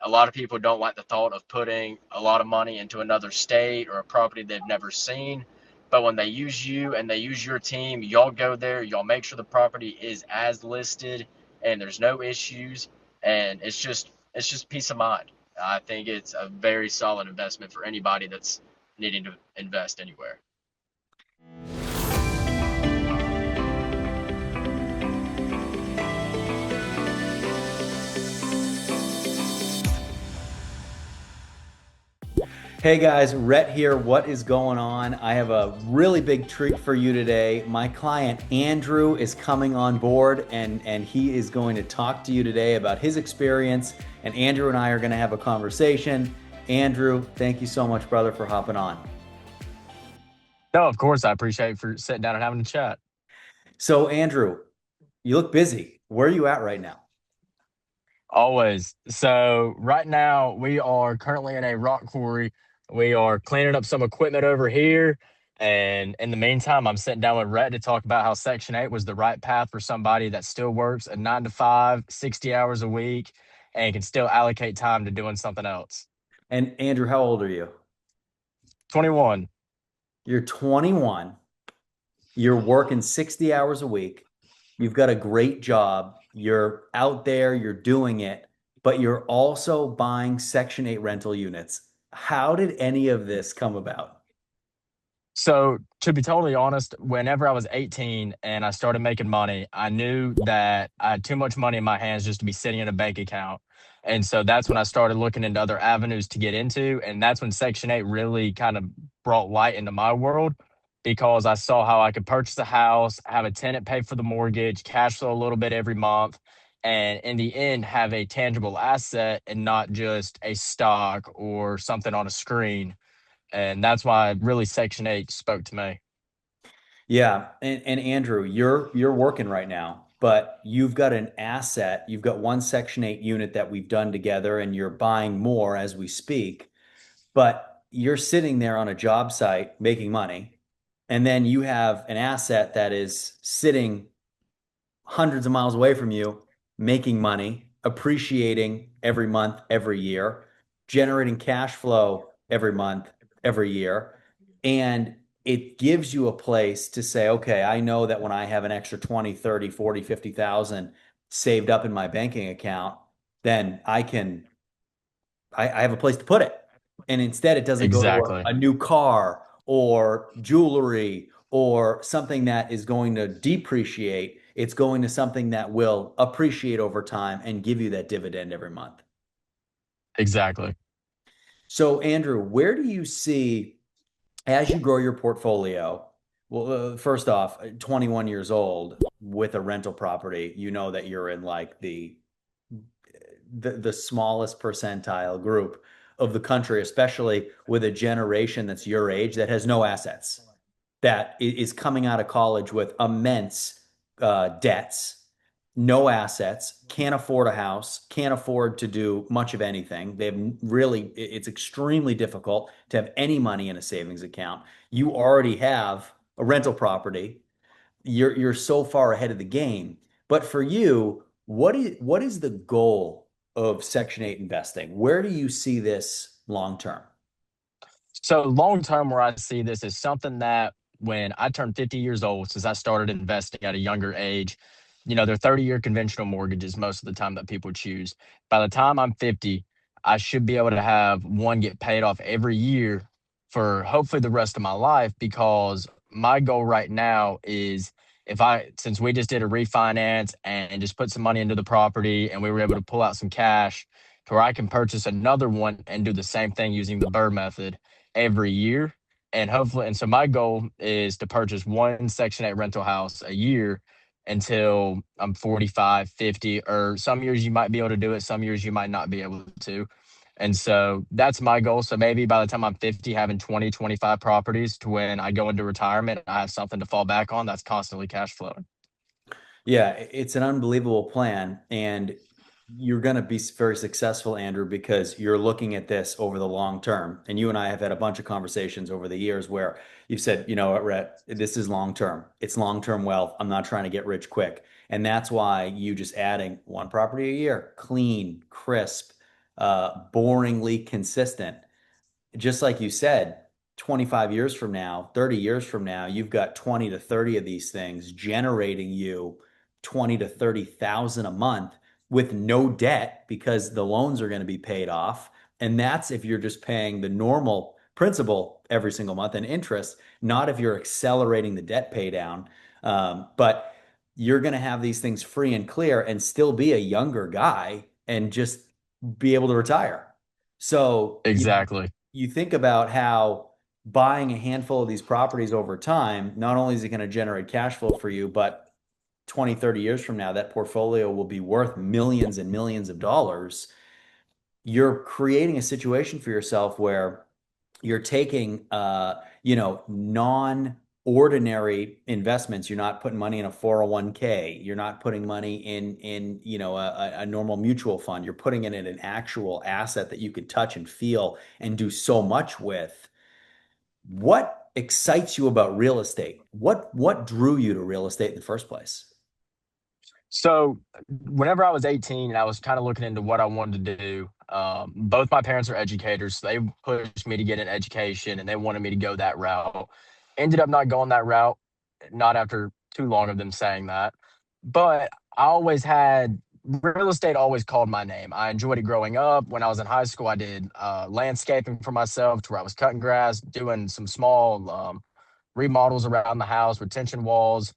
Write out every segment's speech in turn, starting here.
A lot of people don't like the thought of putting a lot of money into another state or a property they've never seen. But when they use you and they use your team, y'all go there, y'all make sure the property is as listed and there's no issues, and it's just peace of mind. I think it's a very solid investment for anybody that's needing to invest anywhere. Hey guys, Rhett here. What is going on? I have a really big treat for you today. My client Andrew is coming on board and he is going to talk to you today about his experience. And Andrew and I are going to have a conversation. Andrew, thank you so much, brother, for hopping on. No, of course. I appreciate you for sitting down and having a chat. So, Andrew, you look busy. Where are you at right now? Always. So right now we are currently in a rock quarry. We are cleaning up some equipment over here. And in the meantime, I'm sitting down with Rhett to talk about how Section 8 was the right path for somebody that still works a 9 to 5, 60 hours a week, and can still allocate time to doing something else. And Andrew, how old are you? 21. You're 21. You're working 60 hours a week. You've got a great job. You're out there, you're doing it, but you're also buying Section 8 rental units. How did any of this come about? So, to be totally honest, whenever I was 18 and I started making money, I knew that I had too much money in my hands just to be sitting in a bank account. And so that's when I started looking into other avenues to get into. And that's when Section 8 really kind of brought light into my world because I saw how I could purchase a house, have a tenant pay for the mortgage, cash flow a little bit every month, and in the end, have a tangible asset and not just a stock or something on a screen. And that's why really Section 8 spoke to me. Yeah, and Andrew, you're working right now, but you've got an asset. You've got one Section 8 unit that we've done together, and you're buying more as we speak. But you're sitting there on a job site making money, and then you have an asset that is sitting hundreds of miles away from you, making money, appreciating every month, every year, generating cash flow every month, every year. And it gives you a place to say, okay, I know that when I have an extra 20, 30, 40, 50,000 saved up in my banking account, then I have a place to put it. And instead, it doesn't go to Exactly. a new car or jewelry or something that is going to depreciate. It's going to something that will appreciate over time and give you that dividend every month. Exactly. So, Andrew, where do you see as you grow your portfolio? Well, first off, 21 years old with a rental property, you know that you're in like the smallest percentile group of the country, especially with a generation that's your age that has no assets, that is coming out of college with immense debts, no assets, can't afford a house, can't afford to do much of anything. They've really, it's extremely difficult to have any money in a savings account. You already have a rental property. You're so far ahead of the game. But for you, what is the goal of Section 8 investing? Where do you see this long term? So long term, where I see this is something that when I turned 50 years old, since I started investing at a younger age, they're 30-year conventional mortgages most of the time that people choose. By the time I'm 50, I should be able to have one get paid off every year for hopefully the rest of my life because my goal right now is since we just did a refinance and just put some money into the property and we were able to pull out some cash to where I can purchase another one and do the same thing using the Burr method every year. And hopefully, and so my goal is to purchase one Section 8 rental house a year until I'm 45, 50, or some years you might be able to do it, some years you might not be able to. And so that's my goal. So maybe by the time I'm 50, having 20, 25 properties to when I go into retirement, I have something to fall back on that's constantly cash flowing. Yeah, it's an unbelievable plan, and you're going to be very successful, Andrew, because you're looking at this over the long term. And you and I have had a bunch of conversations over the years where you've said, you know what, Rhett, this is long term. It's long term wealth. I'm not trying to get rich quick. And that's why you just adding one property a year, clean, crisp, boringly consistent. Just like you said, 25 years from now, 30 years from now, you've got 20 to 30 of these things generating you 20 to 30,000 a month with no debt because the loans are going to be paid off. And that's if you're just paying the normal principal every single month and interest, not if you're accelerating the debt pay down. But you're going to have these things free and clear and still be a younger guy and just be able to retire. So, Exactly. you think about how buying a handful of these properties over time, not only is it going to generate cash flow for you, but 20, 30 years from now, that portfolio will be worth millions and millions of dollars. You're creating a situation for yourself where you're taking non-ordinary investments. You're not putting money in a 401k. You're not putting money in a normal mutual fund. You're putting it in an actual asset that you could touch and feel and do so much with. What excites you about real estate? What drew you to real estate in the first place? So whenever I was 18 and I was kind of looking into what I wanted to do, both my parents are educators. So they pushed me to get an education and they wanted me to go that route. Ended up not going that route, not after too long of them saying that. But I always had real estate always called my name. I enjoyed it growing up. When I was in high school, I did landscaping for myself to where I was cutting grass, doing some small remodels around the house, retention walls,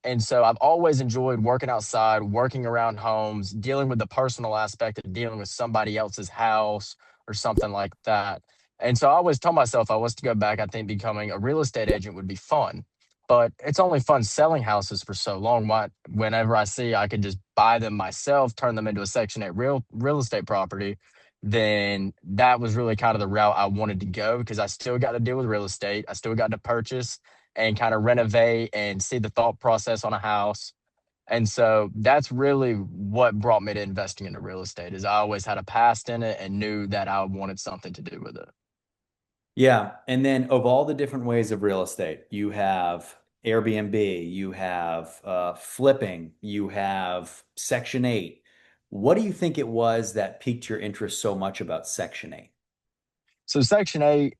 and so I've always enjoyed working outside, working around homes, dealing with the personal aspect of dealing with somebody else's house or something like that. And so I always told myself I was to go back, I think becoming a real estate agent would be fun. But it's only fun selling houses for so long. Whenever I see I could just buy them myself, turn them into a Section 8 real estate property, then that was really kind of the route I wanted to go because I still got to deal with real estate. I still got to purchase and kind of renovate and see the thought process on a house. And so that's really what brought me to investing into real estate is I always had a past in it and knew that I wanted something to do with it. Yeah. And then of all the different ways of real estate, you have Airbnb, you have flipping, you have Section 8. What do you think it was that piqued your interest so much about Section 8? So Section 8,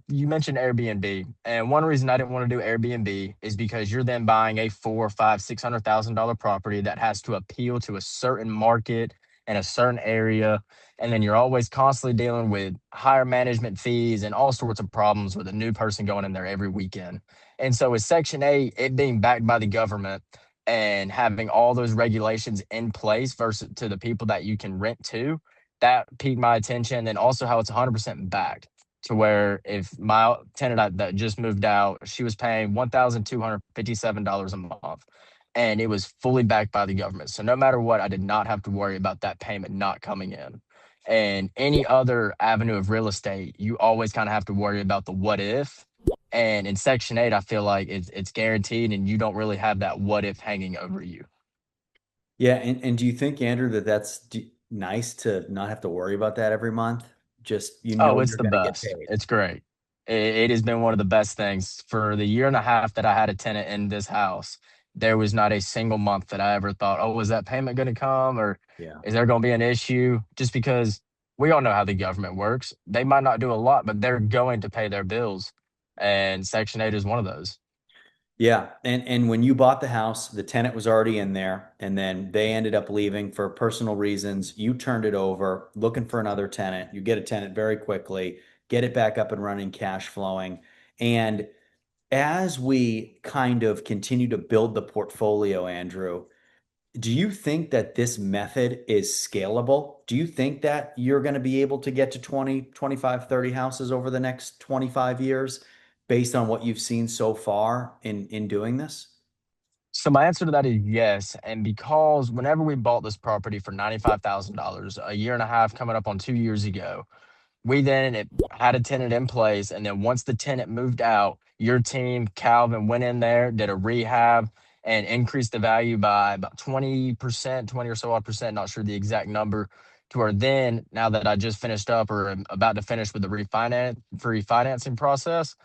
you mentioned Airbnb, and one reason I didn't want to do Airbnb is because you're then buying a four, five, $600,000 property that has to appeal to a certain market and a certain area, and then you're always constantly dealing with higher management fees and all sorts of problems with a new person going in there every weekend. And so with Section 8, it being backed by the government and having all those regulations in place versus to the people that you can rent to, that piqued my attention. And also how it's 100% backed to where if my tenant that just moved out, she was paying $1,257 a month and it was fully backed by the government. So no matter what, I did not have to worry about that payment not coming in. And any other avenue of real estate, you always kind of have to worry about the what if. And in Section 8, I feel like it's guaranteed and you don't really have that what if hanging over you. Yeah. And do you think, Andrew, that nice to not have to worry about that every month? Just, Oh, it's you're the going to get best. paid. It's great. It has been one of the best things for the year and a half that I had a tenant in this house. There was not a single month that I ever thought, oh, is that payment going to come or Yeah. is there going to be an issue? Just because we all know how the government works. They might not do a lot, but they're going to pay their bills. And Section 8 is one of those. Yeah, and when you bought the house, the tenant was already in there, and then they ended up leaving for personal reasons. You turned it over, looking for another tenant. You get a tenant very quickly, get it back up and running, cash flowing. And as we kind of continue to build the portfolio, Andrew, do you think that this method is scalable? Do you think that you're going to be able to get to 20, 25, 30 houses over the next 25 years based on what you've seen so far in doing this? So my answer to that is yes. And because whenever we bought this property for $95,000, a year and a half coming up on 2 years ago, we then had a tenant in place, and then once the tenant moved out, your team, Calvin, went in there, did a rehab, and increased the value by about 20%, 20 or so odd percent, not sure the exact number, to where then, now that I just finished up or am about to finish with the refinancing process,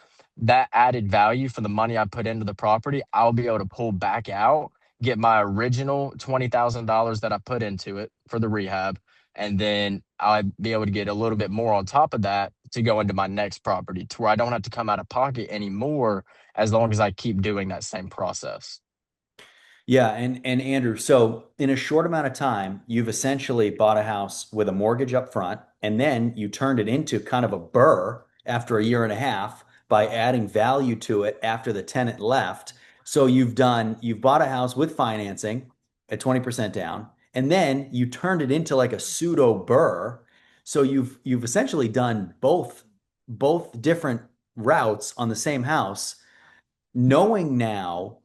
that added value for the money I put into the property, I'll be able to pull back out, get my original $20,000 that I put into it for the rehab, and then I'll be able to get a little bit more on top of that to go into my next property to where I don't have to come out of pocket anymore as long as I keep doing that same process. Yeah, and Andrew, so in a short amount of time, you've essentially bought a house with a mortgage up front, and then you turned it into kind of a Burr after a year and a half by adding value to it after the tenant left. So you've bought a house with financing at 20% down, and then you turned it into like a pseudo Burr. So you've essentially done both different routes on the same house, knowing now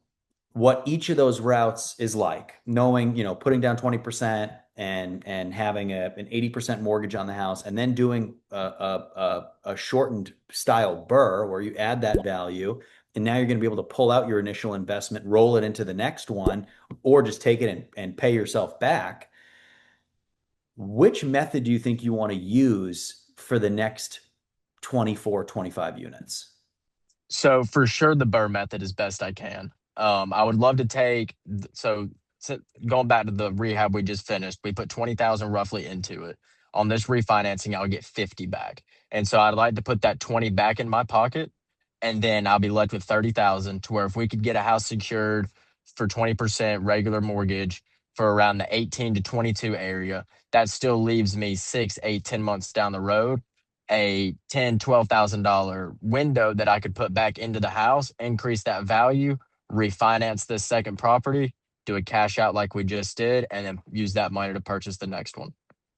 what each of those routes is like, knowing, putting down 20% and having an 80% mortgage on the house, and then doing a shortened style Burr where you add that value. And now you're going to be able to pull out your initial investment, roll it into the next one, or just take it and pay yourself back. Which method do you think you want to use for the next 24, 25 units? So for sure, the Burr method is best I can. I would love to take so going back to the rehab we just finished, we put 20,000 roughly into it. On this refinancing, I'll get 50 back, and so I'd like to put that 20 back in my pocket, and then I'll be left with 30,000. To where if we could get a house secured for 20% regular mortgage for around the 18 to 22 area, that still leaves me 6, 8, 10 months down the road a $10,000, $12,000 window that I could put back into the house, increase that value, refinance this second property, do a cash out like we just did, and then use that money to purchase the next one.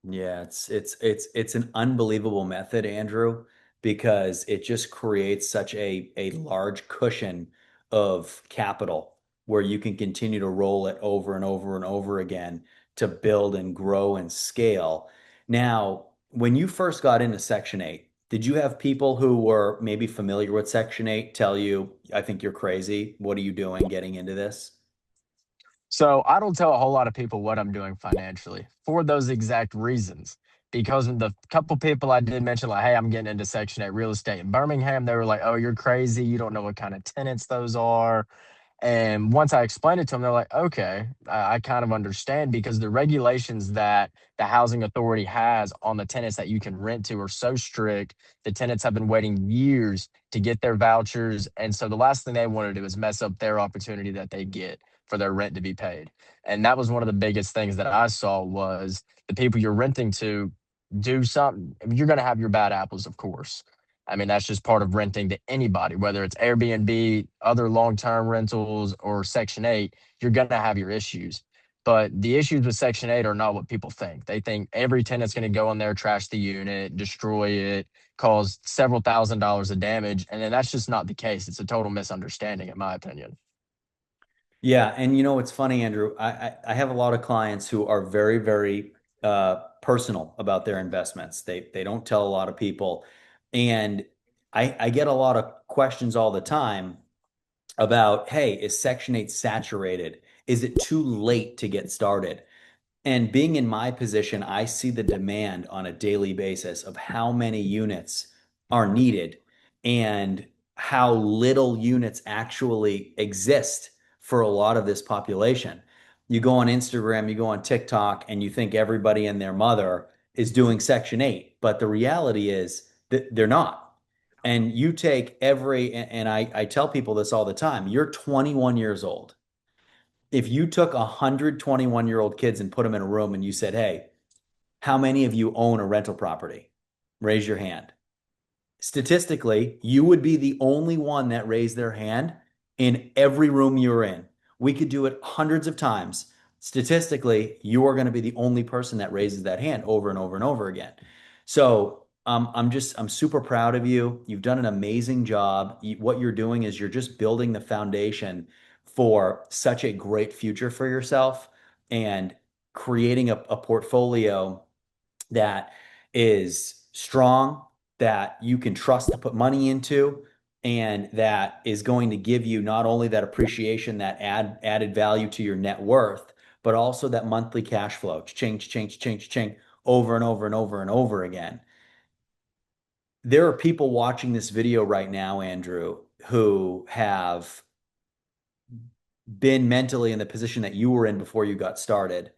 Yeah, it's an unbelievable method, Andrew, because it just creates such a large cushion of capital where you can continue to roll it over and over and over again to build and grow and scale. Now, when you first got into Section 8, did you have people who were maybe familiar with Section 8 tell you, I think you're crazy. What are you doing getting into this? So I don't tell a whole lot of people what I'm doing financially for those exact reasons. Because of the couple people I did mention, like, hey, I'm getting into Section 8 real estate in Birmingham, they were like, oh, you're crazy. You don't know what kind of tenants those are. And once I explained it to them, they're like, okay, I kind of understand because the regulations that the housing authority has on the tenants that you can rent to are so strict. The tenants have been waiting years to get their vouchers. And so the last thing they want to do is mess up their opportunity that they get for their rent to be paid. And that was one of the biggest things that I saw was the people you're renting to do something. You're going to have your bad apples, of course. I mean, that's just part of renting to anybody, whether it's Airbnb, other long term rentals, or Section 8, you're going to have your issues. But the issues with Section 8 are not what people think. They think every tenant's going to go in there, trash the unit, destroy it, cause several $1,000s of damage. And then that's just not the case. It's a total misunderstanding, in my opinion. Yeah, and it's funny, Andrew. I have a lot of clients who are very, very personal about their investments. They don't tell a lot of people, and I get a lot of questions all the time about, hey, is Section 8 saturated? Is it too late to get started? And being in my position, I see the demand on a daily basis of how many units are needed and how little units actually exist for a lot of this population. You go on Instagram, you go on TikTok, and you think everybody and their mother is doing Section 8, but the reality is that they're not. And you take and I tell people this all the time, you're 21 years old. If you took 121-year-old kids and put them in a room and you said, hey, how many of you own a rental property? Raise your hand. Statistically, you would be the only one that raised their hand in every room you're in. We could do it hundreds of times. Statistically, you are going to be the only person that raises that hand over and over and over again. So I'm super proud of you. You've done an amazing job. What you're doing is you're just building the foundation for such a great future for yourself and creating a portfolio that is strong, that you can trust to put money into, and that is going to give you not only that appreciation, that added value to your net worth, but also that monthly cash flow, change, change, change, change, over and over and over and over again. There are people watching this video right now, Andrew, who have been mentally in the position that you were in before you got started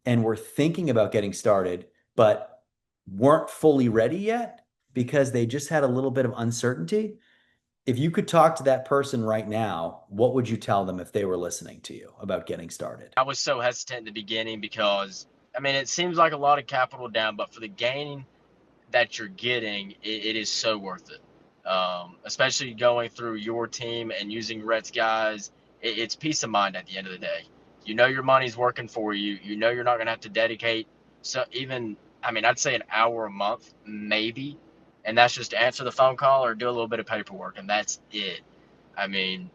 and were thinking about getting started, but weren't fully ready yet because they just had a little bit of uncertainty. If you could talk to that person right now, what would you tell them if they were listening to you about getting started? I was so hesitant in the beginning because, I mean, it seems like a lot of capital down, but for the gain that you're getting, it is so worth it. Especially going through your team and using Rhett's guys, it's peace of mind at the end of the day. You know your money's working for you. You know you're not going to have to dedicate, so even, I mean, I'd say an hour a month, maybe, and that's just to answer the phone call or do a little bit of paperwork, and that's it. I mean,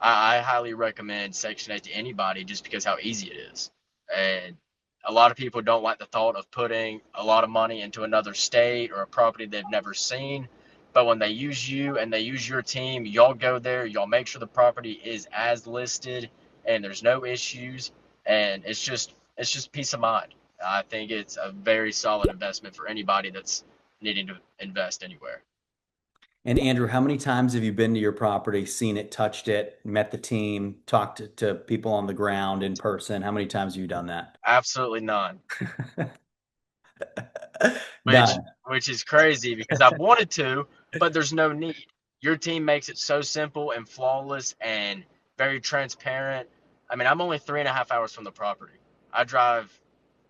I highly recommend Section 8 to anybody just because how easy it is. And a lot of people don't like the thought of putting a lot of money into another state or a property they've never seen. But when they use you and they use your team, y'all go there, y'all make sure the property is as listed and there's no issues. And it's just peace of mind. I think it's a very solid investment for anybody that's needing to invest anywhere. And Andrew, how many times have you been to your property, seen it, touched it, met the team, talked to people on the ground in person? How many times have you done that? Absolutely none. which None. which is crazy because I've wanted to, but there's no need. Your team makes it so simple and flawless and very transparent. I mean, I'm only 3.5 hours from the property. I drive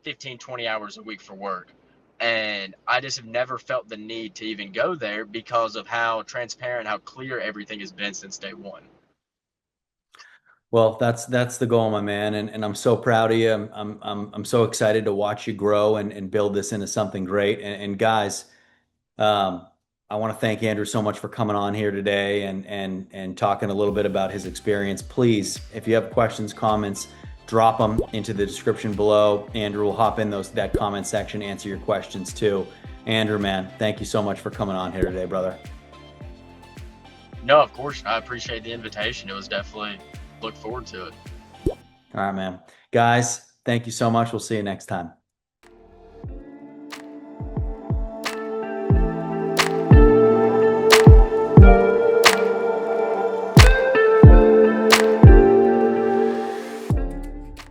15, 20 hours a week for work. And I just have never felt the need to even go there because of how transparent, how clear everything has been since day one. Well, that's the goal, my man, and I'm so proud of you. I'm so excited to watch you grow and build this into something great. And guys, I want to thank Andrew so much for coming on here today and talking a little bit about his experience. Please, if you have questions, comments, drop them into the description below. Andrew will hop in that comment section, answer your questions too. Andrew, man, thank you so much for coming on here today, brother. No, of course. I appreciate the invitation. It was definitely look forward to it. All right, man. Guys, thank you so much. We'll see you next time.